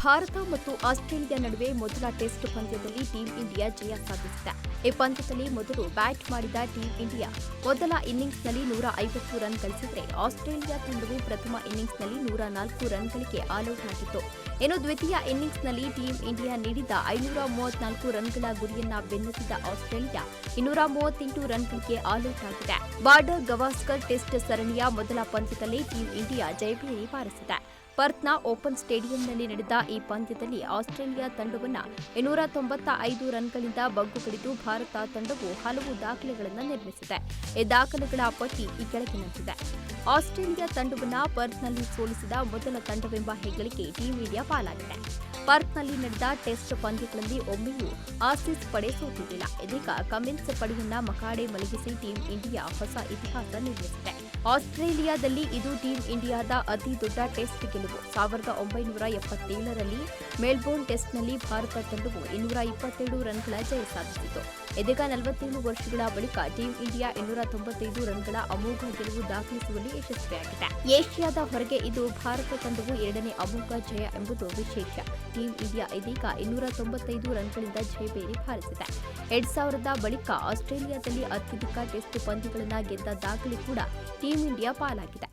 ಭಾರತ ಮತ್ತು ಆಸ್ಟ್ರೇಲಿಯಾ ನಡುವೆ ಮೊದಲ ಟೆಸ್ಟ್ ಪಂದ್ಯದಲ್ಲಿ ಟೀಂ ಇಂಡಿಯಾ ಜಯ ಸಾಧಿಸಿದೆ. ಈ ಪಂದ್ಯದಲ್ಲಿ ಮೊದಲು ಬ್ಯಾಟ್ ಮಾಡಿದ ಟೀಂ ಇಂಡಿಯಾ ಮೊದಲ ಇನ್ನಿಂಗ್ಸ್ನಲ್ಲಿ 150 ರನ್ ಗಳಿಸಿದರೆ ಆಸ್ಟ್ರೇಲಿಯಾ ತಂಡವು ಪ್ರಥಮ ಇನ್ನಿಂಗ್ಸ್ನಲ್ಲಿ 104 ರನ್ಗಳಿಗೆ ಆಲ್ಔಟ್ ಆಗಿತ್ತು. ಇನ್ನು ದ್ವಿತೀಯ ಇನ್ನಿಂಗ್ಸ್ನಲ್ಲಿ ಟೀಂ ಇಂಡಿಯಾ ನೀಡಿದ 534 ರನ್ಗಳ ಗುರಿಯನ್ನ ಬೆನ್ನತ್ತಿದ ಆಸ್ಟ್ರೇಲಿಯಾ 238 ರನ್ಗಳಿಗೆ ಆಲ್ಔಟ್ ಆಗಿದೆ. ಬಾರ್ಡರ್ ಗವಾಸ್ಕರ್ ಟೆಸ್ಟ್ ಸರಣಿಯ ಮೊದಲ ಪಂದ್ಯದಲ್ಲಿ ಟೀಂ ಇಂಡಿಯಾ ಜಯಭೇರಿ ಬಾರಿಸಿದೆ. ಪರ್ತ್ನ ಓಪನ್ ಸ್ಟೇಡಿಯಂನಲ್ಲಿ ನಡೆದ ಈ ಪಂದ್ಯದಲ್ಲಿ ಆಸ್ಟ್ರೇಲಿಯಾ ತಂಡವನ್ನು 295 ರನ್ಗಳಿಂದ ಬಗ್ಗುಬಡಿದು ಭಾರತ ತಂಡವು ಹಲವು ದಾಖಲೆಗಳನ್ನು ನಿರ್ಮಿಸಿದೆ. ಈ ದಾಖಲೆಗಳ ಪಟ್ಟಿ ಈ ಕೆಳಗಿನಂತಿದೆ. ಆಸ್ಟ್ರೇಲಿಯಾ ತಂಡವನ್ನು ಪರ್ತ್ನಲ್ಲಿ ಸೋಲಿಸಿದ ಮೊದಲ ತಂಡವೆಂಬ ಹೆಗ್ಗಳಿಕೆ ಟೀಂ ಇಂಡಿಯಾ ಪಾಲಾಗಿದೆ. ಪರ್ತ್ನಲ್ಲಿ ನಡೆದ ಟೆಸ್ಟ್ ಪಂದ್ಯಗಳಲ್ಲಿ ಒಮ್ಮೆಯೂ ಆಸೀಸ್ ಪಡೆ ಸೋತಿರಲಿಲ್ಲ. ಇದೀಗ ಕಮಿನ್ಸ್ ಪಡೆಯನ್ನ ಮಕಾಡೆ ಮಲಗಿಸಿ ಟೀಂ ಇಂಡಿಯಾ ಹೊಸ ಇತಿಹಾಸ ನಿರ್ಮಿಸಿದೆ. ಆಸ್ಟ್ರೇಲಿಯಾದಲ್ಲಿ ಇದು ಟೀಂ ಇಂಡಿಯಾದ ಅತಿ ದೊಡ್ಡ ಟೆಸ್ಟ್ ಗೆಲುವು. 1977ರಲ್ಲಿ ಮೆಲ್ಬೋರ್ನ್ ಟೆಸ್ಟ್ನಲ್ಲಿ ಭಾರತ ತಂಡವು 227 ರನ್ಗಳ ಜಯ ಸಾಧಿಸಿತು. ಇದೀಗ 47 ವರ್ಷಗಳ ಬಳಿಕ ಟೀಂ ಇಂಡಿಯಾ 295 ರನ್ಗಳ ಅಮೋಘ ಗೆಲುವು ದಾಖಲಿಸುವಲ್ಲಿ ಯಶಸ್ವಿಯಾಗಿದೆ. ಏಷ್ಯಾದ ಹೊರಗೆ ಇದು ಭಾರತ ತಂಡವು ಎರಡನೇ ಅಮೋಘ ಜಯ ಎಂಬುದು ವಿಶೇಷ. ಟೀಂ ಇಂಡಿಯಾ ಇದೀಗ 295 ರನ್ಗಳಿಂದ ಜಯಭೇರಿ ಬಾರಿಸಿದೆ. 2000 ಬಳಿಕ ಆಸ್ಟ್ರೇಲಿಯಾದಲ್ಲಿ ಅತ್ಯಧಿಕ ಟೆಸ್ಟ್ ಪಂದ್ಯಗಳನ್ನು ಗೆದ್ದ ದಾಖಲೆ ಕೂಡ ಟೀಂ ಇಂಡಿಯಾ ಪಾಲಾಗಿದೆ.